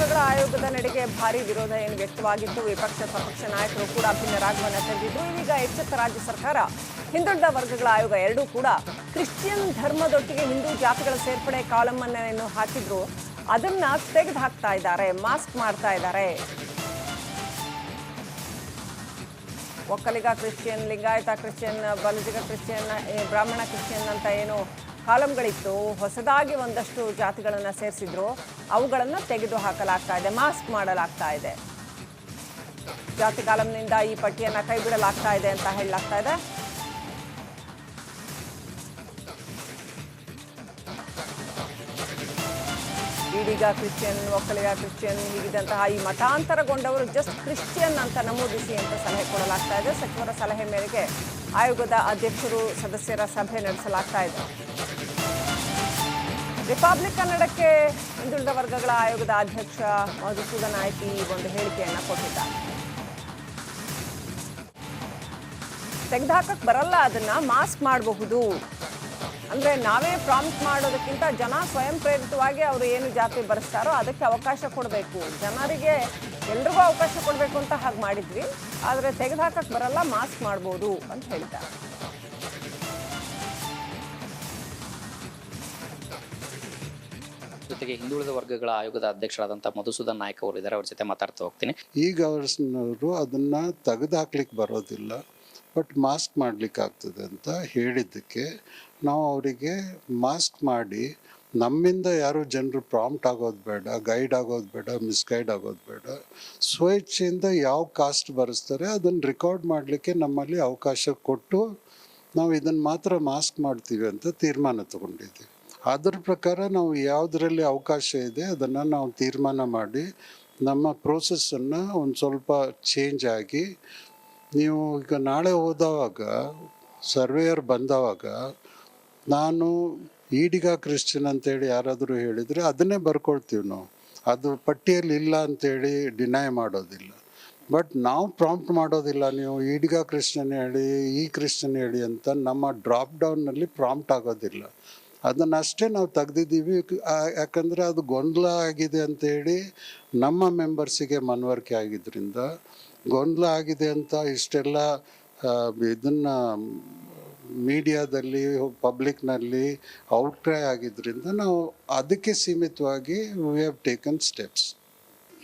ವರ್ಗಗಳ ಆಯೋಗದ ನಡೆಗೆ ಭಾರಿ ವಿರೋಧ ಏನು ವ್ಯಕ್ತವಾಗಿತ್ತು. ವಿಪಕ್ಷ ಸ್ವಪಕ್ಷ ನಾಯಕರು ಕೂಡ ಭಿನ್ನರಾಗಮನ ತೆರೆದಿದ್ದು. ಇದೀಗ ಎಚ್ಚೆತ್ತ ರಾಜ್ಯ ಸರ್ಕಾರ ಹಿಂದುಳಿದ ವರ್ಗಗಳ ಆಯೋಗ ಎರಡೂ ಕೂಡ ಕ್ರಿಶ್ಚಿಯನ್ ಧರ್ಮದೊಟ್ಟಿಗೆ ಹಿಂದೂ ಜಾತಿಗಳ ಸೇರ್ಪಡೆ ಕಾಲಂ ಅನ್ನು ಹಾಕಿದ್ರು. ಅದನ್ನ ತೆಗೆದು ಹಾಕ್ತಾ ಇದ್ದಾರೆ, ಮಾಸ್ಕ್ ಮಾಡ್ತಾ ಇದ್ದಾರೆ. Vokkaliga Christian, Lingayat Christian, Balijiga Christian, Brahmana Christian ಅಂತ ಏನು ಕಾಲಂಗಳಿತ್ತು, ಹೊಸದಾಗಿ ಒಂದಷ್ಟು ಜಾತಿಗಳನ್ನು ಸೇರಿಸಿದ್ರು. ಅವುಗಳನ್ನು ತೆಗೆದು ಹಾಕಲಾಗ್ತಾ ಇದೆ, ಮಾಸ್ಕ್ ಮಾಡಲಾಗ್ತಾ ಇದೆ. ಜಾತಿ ಕಾಲಂನಿಂದ ಈ ಪಟ್ಟಿಯನ್ನು ಕೈ ಬಿಡಲಾಗ್ತಾ ಇದೆ ಅಂತ ಹೇಳಲಾಗ್ತಾ ಇದೆ. ಈಡಿಗ ಕ್ರಿಶ್ಚಿಯನ್, ಒಕ್ಕಲಿಗ ಕ್ರಿಶ್ಚಿಯನ್ ಹೀಗಿದ್ದಂತಹ ಈ ಮತಾಂತರಗೊಂಡವರು ಜಸ್ಟ್ ಕ್ರಿಶ್ಚಿಯನ್ ಅಂತ ನಮೂದಿಸಿ ಅಂತ ಸಲಹೆ ಕೊಡಲಾಗ್ತಾ ಇದೆ. ಸಚಿವರ ಸಲಹೆ ಮೇರೆಗೆ ಆಯೋಗದ ಅಧ್ಯಕ್ಷರು ಸದಸ್ಯರ ಸಭೆ ನಡೆಸಲಾಗ್ತಾ ಇದೆ. ರಿಪಬ್ಲಿಕ್ ಕನ್ನಡಕ್ಕೆ ಹಿಂದುಳಿದ ವರ್ಗಗಳ ಆಯೋಗದ ಅಧ್ಯಕ್ಷ ಮಧುಸೂದನ್ ನಾಯ್ಕ ಒಂದು ಹೇಳಿಕೆಯನ್ನು ಕೊಟ್ಟಿದ್ದಾರೆ. ತೆಗೆದುಹಾಕಕ್ಕೆ ಬರಲ್ಲ, ಅದನ್ನ ಮಾಸ್ಕ್ ಮಾಡಬಹುದು. ಅಂದರೆ ನಾವೇ ಪ್ರಾಂಪ್ಟ್ ಮಾಡೋದಕ್ಕಿಂತ ಜನ ಸ್ವಯಂ ಪ್ರೇರಿತವಾಗಿ ಅವರು ಏನು ಜಾತಿ ಬರೆಸ್ತಾರೋ ಅದಕ್ಕೆ ಅವಕಾಶ ಕೊಡಬೇಕು, ಜನರಿಗೆ ಎಲ್ರಿಗೂ ಅವಕಾಶ ಕೊಡಬೇಕು ಅಂತ ಹಾಗೆ ಮಾಡಿದ್ವಿ. ಆದರೆ ತೆಗೆದುಹಾಕಕ್ಕೆ ಬರಲ್ಲ, ಮಾಸ್ಕ್ ಮಾಡ್ಬೋದು ಅಂತ ಹೇಳ್ತಾರೆ. ಜೊತೆಗೆ ಹಿಂದುಳಿದ ವರ್ಗಗಳ ಆಯೋಗದ ಅಧ್ಯಕ್ಷರಾದಂಥ ಮಧುಸೂದನ್ ನಾಯ್ಕ ಅವರು ಇದ್ದಾರೆ, ಅವ್ರ ಜೊತೆ ಮಾತಾಡ್ತಾ ಹೋಗ್ತೀನಿ. ಈಗ ಅವರು ಅದನ್ನ ತೆಗೆದು ಹಾಕ್ಲಿಕ್ಕೆ ಬರೋದಿಲ್ಲ, ಬಟ್ ಮಾಸ್ಕ್ ಮಾಡ್ಲಿಕ್ಕೆ ಆಗ್ತದೆ ಅಂತ ಹೇಳಿದ್ದಕ್ಕೆ ನಾವು ಅವರಿಗೆ ಮಾಸ್ಕ್ ಮಾಡಿ, ನಮ್ಮಿಂದ ಯಾರು ಜನರು ಪ್ರಾಂಪ್ಟ್ ಆಗೋದು ಬೇಡ, ಗೈಡ್ ಆಗೋದು ಬೇಡ, ಮಿಸ್ಗೈಡ್ ಆಗೋದು ಬೇಡ, ಸ್ವೇಚ್ಛೆಯಿಂದ ಯಾವ ಕಾಸ್ಟ್ ಬರೆಸ್ತಾರೆ ಅದನ್ನು ರೆಕಾರ್ಡ್ ಮಾಡಲಿಕ್ಕೆ ನಮ್ಮಲ್ಲಿ ಅವಕಾಶ ಕೊಟ್ಟು ನಾವು ಇದನ್ನು ಮಾತ್ರ ಮಾಸ್ಕ್ ಮಾಡ್ತೀವಿ ಅಂತ ತೀರ್ಮಾನ ತಗೊಂಡಿದ್ದೀವಿ. ಅದರ ಪ್ರಕಾರ ನಾವು ಯಾವುದರಲ್ಲಿ ಅವಕಾಶ ಇದೆ ಅದನ್ನು ನಾವು ತೀರ್ಮಾನ ಮಾಡಿ ನಮ್ಮ ಪ್ರೋಸೆಸ್ಸನ್ನು ಒಂದು ಸ್ವಲ್ಪ ಚೇಂಜ್ ಆಗಿ, ನೀವು ಈಗ ನಾಳೆ ಹೋದವಾಗ ಸರ್ವೇಯರ್ ಬಂದವಾಗ ನಾನು ಈಡಿಗ ಕ್ರಿಶ್ಚಿಯನ್ ಅಂತೇಳಿ ಯಾರಾದರೂ ಹೇಳಿದರೆ ಅದನ್ನೇ ಬರ್ಕೊಳ್ತೀವಿ ನಾವು, ಅದು ಪಟ್ಟಿಯಲ್ಲಿ ಇಲ್ಲ ಅಂತೇಳಿ ಡಿನೈ ಮಾಡೋದಿಲ್ಲ. ಬಟ್ ನಾವು ಪ್ರಾಂಪ್ಟ್ ಮಾಡೋದಿಲ್ಲ, ನೀವು ಈಡಿಗ ಕ್ರಿಶ್ಚಿಯನ್ ಹೇಳಿ, ಈ ಕ್ರಿಶ್ಚಿಯನ್ ಹೇಳಿ ಅಂತ ನಮ್ಮ ಡ್ರಾಪ್ ಡೌನ್ನಲ್ಲಿ ಪ್ರಾಂಪ್ಟ್ ಆಗೋದಿಲ್ಲ. ಅದನ್ನಷ್ಟೇ ನಾವು ತೆಗ್ದಿದ್ದೀವಿ. ಯಾಕಂದರೆ ಅದು ಗೊಂದಲ ಆಗಿದೆ ಅಂತೇಳಿ ನಮ್ಮ ಮೆಂಬರ್ಸಿಗೆ ಮನವರಿಕೆ ಆಗಿದ್ದರಿಂದ, ಗೊಂದಲ ಆಗಿದೆ ಅಂತ ಇಷ್ಟೆಲ್ಲ ಇದನ್ನು ಮೀಡಿಯಾದಲ್ಲಿ ಪಬ್ಲಿಕ್ನಲ್ಲಿ ಔಟ್ಕ್ರೈ ಆಗಿದ್ದರಿಂದ ನಾವು ಅದಕ್ಕೆ ಸೀಮಿತವಾಗಿ ವಿ ಹ್ಯಾವ್ ಟೇಕನ್ ಸ್ಟೆಪ್ಸ್.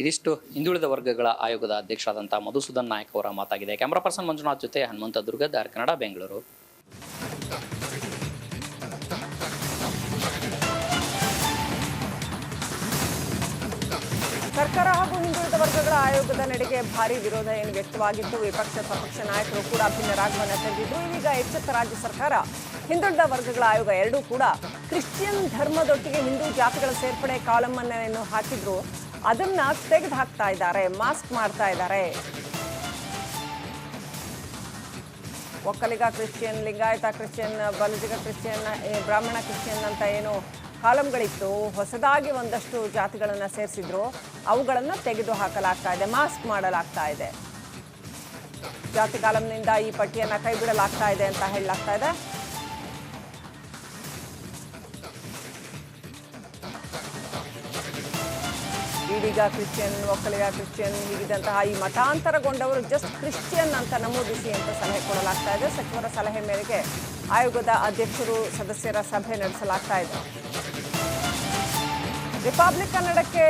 ಇದಿಷ್ಟು ಹಿಂದುಳಿದ ವರ್ಗಗಳ ಆಯೋಗದ ಅಧ್ಯಕ್ಷರಾದಂಥ ಮಧುಸೂದನ್ ನಾಯ್ಕ ಅವರ ಮಾತಾಗಿದೆ. ಕ್ಯಾಮ್ರಾ ಪರ್ಸನ್ ಮಂಜುನಾಥ್ ಜೊತೆ ಹನುಮಂತ ದುರ್ಗ, ದಾರ್ ಕನ್ನಡ, ಬೆಂಗಳೂರು. ಸರ್ಕಾರ ಹಾಗೂ ಹಿಂದುಳಿದ ವರ್ಗಗಳ ಆಯೋಗದ ನಡೆಗೆ ಭಾರಿ ವಿರೋಧ ಏನು ವ್ಯಕ್ತವಾಗಿತ್ತು. ವಿಪಕ್ಷ ಸ್ವಪಕ್ಷ ನಾಯಕರು ಕೂಡ ಭಿನ್ನರಾಗಮನ ತೆರೆದಿದ್ದು. ಇದೀಗ ಎಚ್ಚೆತ್ತ ರಾಜ್ಯ ಸರ್ಕಾರ ಹಿಂದುಳಿದ ವರ್ಗಗಳ ಆಯೋಗ ಎರಡೂ ಕೂಡ ಕ್ರಿಶ್ಚಿಯನ್ ಧರ್ಮದೊಟ್ಟಿಗೆ ಹಿಂದೂ ಜಾತಿಗಳ ಸೇರ್ಪಡೆ ಕಾಲಂ ಅನ್ನು ಹಾಕಿದ್ರು. ಅದನ್ನ ತೆಗೆದು ಹಾಕ್ತಾ ಇದ್ದಾರೆ, ಮಾಸ್ಕ್ ಮಾಡ್ತಾ ಇದ್ದಾರೆ. Vokkaliga Christian, Lingayat Christian, Balijiga Christian, Brahmana Christian ಅಂತ ಏನು ಕಾಲಂಗಳಿತ್ತು, ಹೊಸದಾಗಿ ಒಂದಷ್ಟು ಜಾತಿಗಳನ್ನು ಸೇರಿಸಿದ್ರು. ಅವುಗಳನ್ನು ತೆಗೆದು ಹಾಕಲಾಗ್ತಾ ಇದೆ, ಮಾಸ್ಕ್ ಮಾಡಲಾಗ್ತಾ ಇದೆ. ಜಾತಿ ಕಾಲಂನಿಂದ ಈ ಪಟ್ಟಿಯನ್ನು ಕೈ ಬಿಡಲಾಗ್ತಾ ಇದೆ ಅಂತ ಹೇಳಲಾಗ್ತಾ ಇದೆ. ಈಡಿಗ ಕ್ರಿಶ್ಚಿಯನ್, ಒಕ್ಕಲಿಗ ಕ್ರಿಶ್ಚಿಯನ್ ಹೀಗಿದ್ದಂತಹ ಈ ಮತಾಂತರಗೊಂಡವರು ಜಸ್ಟ್ ಕ್ರಿಶ್ಚಿಯನ್ ಅಂತ ನಮೂದಿಸಿ ಅಂತ ಸಲಹೆ ಕೊಡಲಾಗ್ತಾ ಇದೆ. ಸಚಿವರ ಸಲಹೆ ಮೇರೆಗೆ ಆಯೋಗದ ಅಧ್ಯಕ್ಷರು ಸದಸ್ಯರ ಸಭೆ ನಡೆಸಲಾಗ್ತಾ ಇದೆ. ರಿಪಬ್ಲಿಕ್ ಕನ್ನಡಕ್ಕೆ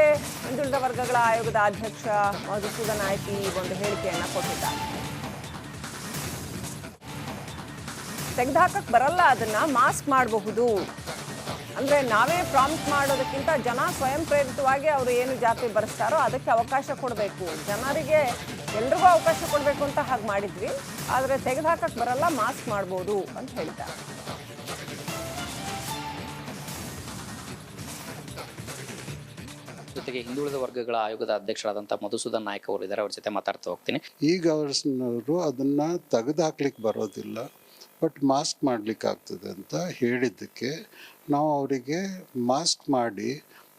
ಹಿಂದುಳಿದ ವರ್ಗಗಳ ಆಯೋಗದ ಅಧ್ಯಕ್ಷ ಮಧುಸೂದನ್ ನಾಯ್ಕ ಒಂದು ಹೇಳಿಕೆಯನ್ನು ಕೊಟ್ಟಿದ್ದಾರೆ. ತೆಗೆದುಹಾಕಕ್ಕೆ ಬರಲ್ಲ, ಅದನ್ನ ಮಾಸ್ಕ್ ಮಾಡಬಹುದು. ಅಂದರೆ ನಾವೇ ಪ್ರಾಂಪ್ಟ್ ಮಾಡೋದಕ್ಕಿಂತ ಜನ ಸ್ವಯಂ ಪ್ರೇರಿತವಾಗಿ ಅವರು ಏನು ಜಾತಿ ಬರೆಸ್ತಾರೋ ಅದಕ್ಕೆ ಅವಕಾಶ ಕೊಡಬೇಕು, ಜನರಿಗೆ ಎಲ್ರಿಗೂ ಅವಕಾಶ ಕೊಡಬೇಕು ಅಂತ ಹಾಗೆ ಮಾಡಿದ್ವಿ. ಆದರೆ ತೆಗೆದುಹಾಕಕ್ಕೆ ಬರಲ್ಲ, ಮಾಸ್ಕ್ ಮಾಡ್ಬೋದು ಅಂತ ಹೇಳ್ತಾರೆ. ಜೊತೆಗೆ ಹಿಂದುಳಿದ ವರ್ಗಗಳ ಆಯೋಗದ ಅಧ್ಯಕ್ಷರಾದಂಥ ಮಧುಸೂದನ್ ನಾಯ್ಕ ಅವರು ಇದ್ದಾರೆ, ಅವ್ರ ಜೊತೆ ಮಾತಾಡ್ತಾ ಹೋಗ್ತೀನಿ. ಈಗ ಅವರು ಅದನ್ನು ತೆಗೆದು ಹಾಕ್ಲಿಕ್ಕೆ ಬರೋದಿಲ್ಲ, ಬಟ್ ಮಾಸ್ಕ್ ಮಾಡ್ಲಿಕ್ಕೆ ಆಗ್ತದೆ ಅಂತ ಹೇಳಿದ್ದಕ್ಕೆ ನಾವು ಅವರಿಗೆ ಮಾಸ್ಕ್ ಮಾಡಿ,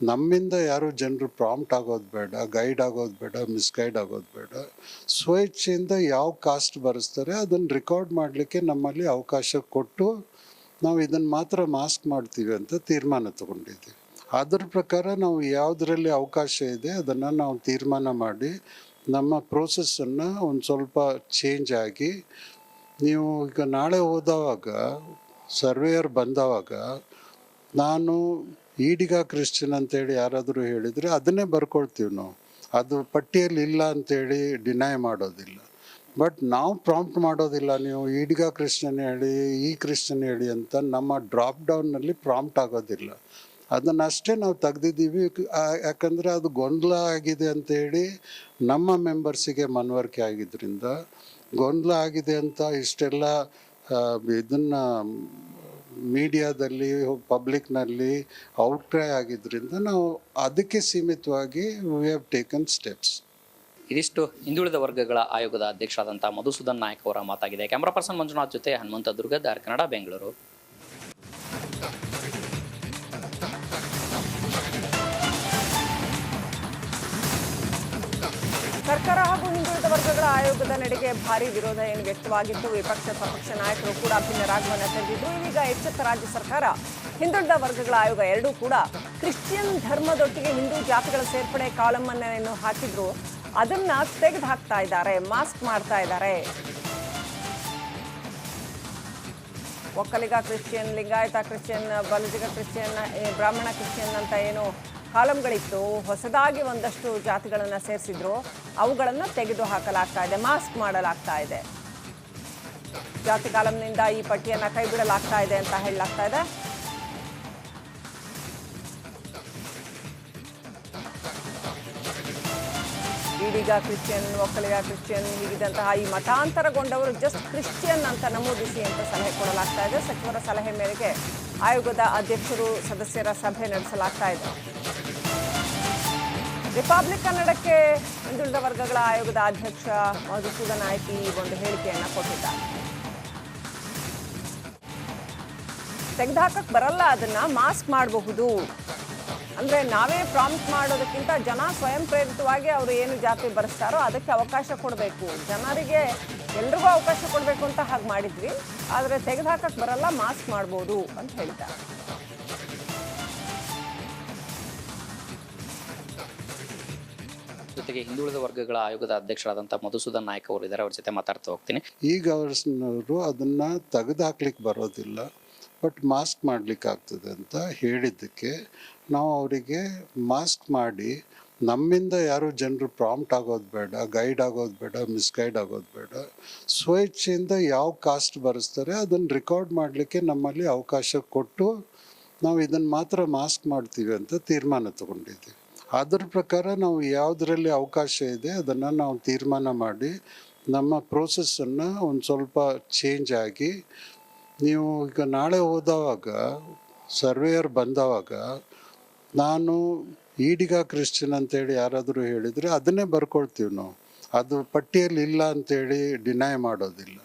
ನಮ್ಮಿಂದ ಯಾರು ಜನರು ಪ್ರಾಂಪ್ಟ್ ಆಗೋದು ಬೇಡ, ಗೈಡ್ ಆಗೋದು ಬೇಡ, ಮಿಸ್ಗೈಡ್ ಆಗೋದು ಬೇಡ, ಸ್ವೇಚ್ಛೆಯಿಂದ ಯಾವ ಕಾಸ್ಟ್ ಬರೆಸ್ತಾರೆ ಅದನ್ನು ರೆಕಾರ್ಡ್ ಮಾಡಲಿಕ್ಕೆ ನಮ್ಮಲ್ಲಿ ಅವಕಾಶ ಕೊಟ್ಟು ನಾವು ಇದನ್ನು ಮಾತ್ರ ಮಾಸ್ಕ್ ಮಾಡ್ತೀವಿ ಅಂತ ತೀರ್ಮಾನ ತಗೊಂಡಿದ್ದೀವಿ. ಅದ್ರ ಪ್ರಕಾರ ನಾವು ಯಾವುದರಲ್ಲಿ ಅವಕಾಶ ಇದೆ ಅದನ್ನು ನಾವು ತೀರ್ಮಾನ ಮಾಡಿ ನಮ್ಮ ಪ್ರೋಸೆಸ್ಸನ್ನು ಒಂದು ಸ್ವಲ್ಪ ಚೇಂಜ್ ಆಗಿ ನೀವು ಈಗ ನಾಳೆ ಹೋದವಾಗ ಸರ್ವೇಯರ್ ಬಂದವಾಗ ನಾನು ಈಡಿಗ ಕ್ರಿಶ್ಚಿಯನ್ ಅಂತೇಳಿ ಯಾರಾದರೂ ಹೇಳಿದರೆ ಅದನ್ನೇ ಬರ್ಕೊಳ್ತೀವಿ ನಾವು. ಅದು ಪಟ್ಟಿಯಲ್ಲಿ ಇಲ್ಲ ಅಂತೇಳಿ ಡಿನೈ ಮಾಡೋದಿಲ್ಲ. ಬಟ್ ನಾವು ಪ್ರಾಂಪ್ಟ್ ಮಾಡೋದಿಲ್ಲ, ನೀವು ಈಡಿಗ ಕ್ರಿಶ್ಚಿಯನ್ ಹೇಳಿ ಈ ಕ್ರಿಶ್ಚಿಯನ್ ಹೇಳಿ ಅಂತ ನಮ್ಮ ಡ್ರಾಪ್ ಡೌನ್ನಲ್ಲಿ ಪ್ರಾಂಪ್ಟ್ ಆಗೋದಿಲ್ಲ. ಅದನ್ನಷ್ಟೇ ನಾವು ತೆಗ್ದಿದ್ದೀವಿ. ಯಾಕಂದರೆ ಅದು ಗೊಂದಲ ಆಗಿದೆ ಅಂತೇಳಿ ನಮ್ಮ ಮೆಂಬರ್ಸಿಗೆ ಮನವರಿಕೆ ಆಗಿದ್ದರಿಂದ, ಗೊಂದಲ ಆಗಿದೆ ಅಂತ ಇಷ್ಟೆಲ್ಲ ಇದನ್ನು ಮೀಡಿಯಾದಲ್ಲಿ ಪಬ್ಲಿಕ್ನಲ್ಲಿ ಔಟ್ಕ್ರೈ ಆಗಿದ್ದರಿಂದ ನಾವು ಅದಕ್ಕೆ ಸೀಮಿತವಾಗಿ ವಿ ಹ್ಯಾವ್ ಟೇಕನ್ ಸ್ಟೆಪ್ಸ್. ಇದಿಷ್ಟು ಹಿಂದುಳಿದ ವರ್ಗಗಳ ಆಯೋಗದ ಅಧ್ಯಕ್ಷರಾದಂಥ ಮಧುಸೂದನ್ ನಾಯಕ್ ಅವರ ಮಾತಾಗಿದೆ. ಕ್ಯಾಮ್ರಾ ಪರ್ಸನ್ ಮಂಜುನಾಥ್ ಜೊತೆ ಹನುಮಂತ ದುರ್ಗದ್, ಆರ್ ಕನ್ನಡ, ಬೆಂಗಳೂರು. ಸರ್ಕಾರ ಹಾಗೂ ಹಿಂದುಳಿದ ವರ್ಗಗಳ ಆಯೋಗದ ನಡೆಗೆ ಭಾರಿ ವಿರೋಧ ಏನು ವ್ಯಕ್ತವಾಗಿತ್ತು. ವಿಪಕ್ಷ ಸ್ವಪಕ್ಷ ನಾಯಕರು ಕೂಡ ಭಿನ್ನರಾಗಮನ ತೆರೆದಿದ್ರು. ಇದೀಗ ಎಚ್ಚೆತ್ತ ರಾಜ್ಯ ಸರ್ಕಾರ ಹಿಂದುಳಿದ ವರ್ಗಗಳ ಆಯೋಗ ಎರಡೂ ಕೂಡ ಕ್ರಿಶ್ಚಿಯನ್ ಧರ್ಮದೊಟ್ಟಿಗೆ ಹಿಂದೂ ಜಾತಿಗಳ ಸೇರ್ಪಡೆ ಕಾಲಮ್ ಅನ್ನು ಹಾಕಿದ್ರು, ಅದನ್ನ ತೆಗೆದು ಹಾಕ್ತಾ ಇದ್ದಾರೆ, ಮಾಸ್ಕ್ ಮಾಡ್ತಾ ಇದ್ದಾರೆ. Vokkaliga Christian, Lingayat Christian, Balajiga Christian, Brahmana Christian ಅಂತ ಏನು ಕಾಲಮ್ಗಳಿತ್ತು, ಹೊಸದಾಗಿ ಒಂದಷ್ಟು ಜಾತಿಗಳನ್ನು ಸೇರಿಸಿದ್ರು, ಅವುಗಳನ್ನು ತೆಗೆದು ಹಾಕಲಾಗ್ತಾ ಇದೆ, ಮಾಸ್ಕ್ ಮಾಡಲಾಗ್ತಾ ಇದೆ. ಜಾತಿ ಕಾಲಮ್ನಿಂದ ಈ ಪಟ್ಟಿಯನ್ನು ಕೈ ಬಿಡಲಾಗ್ತಾ ಇದೆ ಅಂತ ಹೇಳಲಾಗ್ತಾ ಇದೆ. ಈಡಿಗ ಕ್ರಿಶ್ಚಿಯನ್, ಒಕ್ಕಲಿಗ ಕ್ರಿಶ್ಚಿಯನ್ ಹೀಗಿದ್ದಂತಹ ಈ ಮತಾಂತರಗೊಂಡವರು ಜಸ್ಟ್ ಕ್ರಿಶ್ಚಿಯನ್ ಅಂತ ನಮೂದಿಸಿ ಅಂತ ಸಲಹೆ ಕೊಡಲಾಗ್ತಾ ಇದೆ. ಸಚಿವರ ಸಲಹೆ ಮೇರೆಗೆ ಆಯೋಗದ ಅಧ್ಯಕ್ಷರು ಸದಸ್ಯರ ಸಭೆ ನಡೆಸಲಾಗ್ತಾ ಇದೆ. ರಿಪಬ್ಲಿಕ್ ಕನ್ನಡಕ್ಕೆ ಹಿಂದುಳಿದ ವರ್ಗಗಳ ಆಯೋಗದ ಅಧ್ಯಕ್ಷ ಮಧುಸೂದನ್ ನಾಯಕ್ ಈ ಒಂದು ಹೇಳಿಕೆಯನ್ನು ಕೊಟ್ಟಿದ್ದಾರೆ. ತೆಗೆದುಹಾಕಕ್ಕೆ ಬರಲ್ಲ, ಅದನ್ನ ಮಾಸ್ಕ್ ಮಾಡಬಹುದು. ಅಂದರೆ ನಾವೇ ಪ್ರಾಂಪ್ಟ್ ಮಾಡೋದಕ್ಕಿಂತ ಜನ ಸ್ವಯಂ ಪ್ರೇರಿತವಾಗಿ ಅವರು ಏನು ಜಾತಿ ಬರೆಸ್ತಾರೋ ಅದಕ್ಕೆ ಅವಕಾಶ ಕೊಡಬೇಕು, ಜನರಿಗೆ ಎಲ್ರಿಗೂ ಅವಕಾಶ ಕೊಡಬೇಕು ಅಂತ ಹಾಗೆ ಮಾಡಿದ್ವಿ. ಆದರೆ ತೆಗೆದುಹಾಕಕ್ಕೆ ಬರಲ್ಲ, ಮಾಸ್ಕ್ ಮಾಡ್ಬೋದು ಅಂತ ಹೇಳ್ತಾರೆ. ಜೊತೆಗೆ ಹಿಂದುಳಿದ ವರ್ಗಗಳ ಆಯೋಗದ ಅಧ್ಯಕ್ಷರಾದಂಥ ಮಧುಸೂದನ್ ನಾಯಕ್ ಅವರು ಇದ್ದಾರೆ, ಅವ್ರ ಜೊತೆ ಮಾತಾಡ್ತಾ ಹೋಗ್ತೀನಿ. ಈಗ ಅವರು ಅದನ್ನು ತೆಗೆದುಹಾಕ್ಲಿಕ್ಕೆ ಬರೋದಿಲ್ಲ, ಬಟ್ ಮಾಸ್ಕ್ ಮಾಡಲಿಕ್ಕೆ ಆಗ್ತದೆ ಅಂತ ಹೇಳಿದ್ದಕ್ಕೆ ನಾವು ಅವರಿಗೆ ಮಾಸ್ಕ್ ಮಾಡಿ, ನಮ್ಮಿಂದ ಯಾರು ಜನರು ಪ್ರಾಂಪ್ಟ್ ಆಗೋದು ಬೇಡ, ಗೈಡ್ ಆಗೋದು ಬೇಡ, ಮಿಸ್ಗೈಡ್ ಆಗೋದು ಬೇಡ, ಸ್ವೇಚ್ಛೆಯಿಂದ ಯಾವ ಕಾಸ್ಟ್ ಬರೆಸ್ತಾರೆ ಅದನ್ನು ರೆಕಾರ್ಡ್ ಮಾಡಲಿಕ್ಕೆ ನಮ್ಮಲ್ಲಿ ಅವಕಾಶ ಕೊಟ್ಟು ನಾವು ಇದನ್ನು ಮಾತ್ರ ಮಾಸ್ಕ್ ಮಾಡ್ತೀವಿ ಅಂತ ತೀರ್ಮಾನ ತಗೊಂಡಿದ್ದೀವಿ. ಅದ್ರ ಪ್ರಕಾರ ನಾವು ಯಾವುದರಲ್ಲಿ ಅವಕಾಶ ಇದೆ ಅದನ್ನು ನಾವು ತೀರ್ಮಾನ ಮಾಡಿ ನಮ್ಮ ಪ್ರೋಸೆಸ್ಸನ್ನು ಒಂದು ಸ್ವಲ್ಪ ಚೇಂಜ್ ಆಗಿ, ನೀವು ಈಗ ನಾಳೆ ಹೋದವಾಗ ಸರ್ವೇಯರ್ ಬಂದವಾಗ ನಾನು ಈಡಿಗ ಕ್ರಿಶ್ಚಿಯನ್ ಅಂತೇಳಿ ಯಾರಾದರೂ ಹೇಳಿದರೆ ಅದನ್ನೇ ಬರ್ಕೊಳ್ತೀವಿ ನಾವು. ಅದು ಪಟ್ಟಿಯಲ್ಲಿ ಇಲ್ಲ ಅಂತೇಳಿ ಡಿನೈ ಮಾಡೋದಿಲ್ಲ.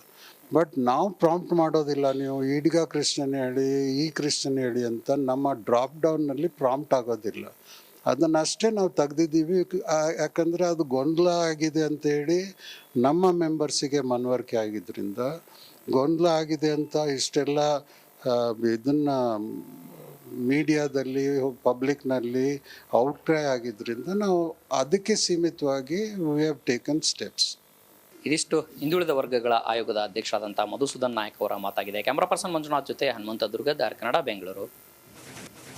ಬಟ್ ನಾವು ಪ್ರಾಂಪ್ಟ್ ಮಾಡೋದಿಲ್ಲ, ನೀವು ಈಡಿಗ ಕ್ರಿಶ್ಚಿಯನ್ ಹೇಳಿ ಈ ಕ್ರಿಶ್ಚಿಯನ್ ಹೇಳಿ ಅಂತ ನಮ್ಮ ಡ್ರಾಪ್ ಡೌನ್ನಲ್ಲಿ ಪ್ರಾಂಪ್ಟ್ ಆಗೋದಿಲ್ಲ. ಅದನ್ನಷ್ಟೇ ನಾವು ತೆಗ್ದಿದ್ದೀವಿ. ಯಾಕಂದರೆ ಅದು ಗೊಂದಲ ಆಗಿದೆ ಅಂತೇಳಿ ನಮ್ಮ ಮೆಂಬರ್ಸಿಗೆ ಮನವರಿಕೆ ಆಗಿದ್ದರಿಂದ, ಗೊಂದಲ ಆಗಿದೆ ಅಂತ ಇಷ್ಟೆಲ್ಲ ಇದನ್ನು ಮೀಡಿಯಾದಲ್ಲಿ ಪಬ್ಲಿಕ್ನಲ್ಲಿ ಔಟ್ಕ್ರೈ ಆಗಿದ್ದರಿಂದ ನಾವು ಅದಕ್ಕೆ ಸೀಮಿತವಾಗಿ ವಿ ಹ್ಯಾವ್ ಟೇಕನ್ ಸ್ಟೆಪ್ಸ್. ಇದಿಷ್ಟು ಹಿಂದುಳಿದ ವರ್ಗಗಳ ಆಯೋಗದ ಅಧ್ಯಕ್ಷರಾದಂಥ ಮಧುಸೂದನ್ ನಾಯಕ್ ಅವರ ಮಾತಾಗಿದೆ. ಕ್ಯಾಮ್ರಾ ಪರ್ಸನ್ ಮಂಜುನಾಥ್ ಜೊತೆ ಹನುಮಂತ ದುರ್ಗದ್, ಆರ್ ಕನ್ನಡ, ಬೆಂಗಳೂರು.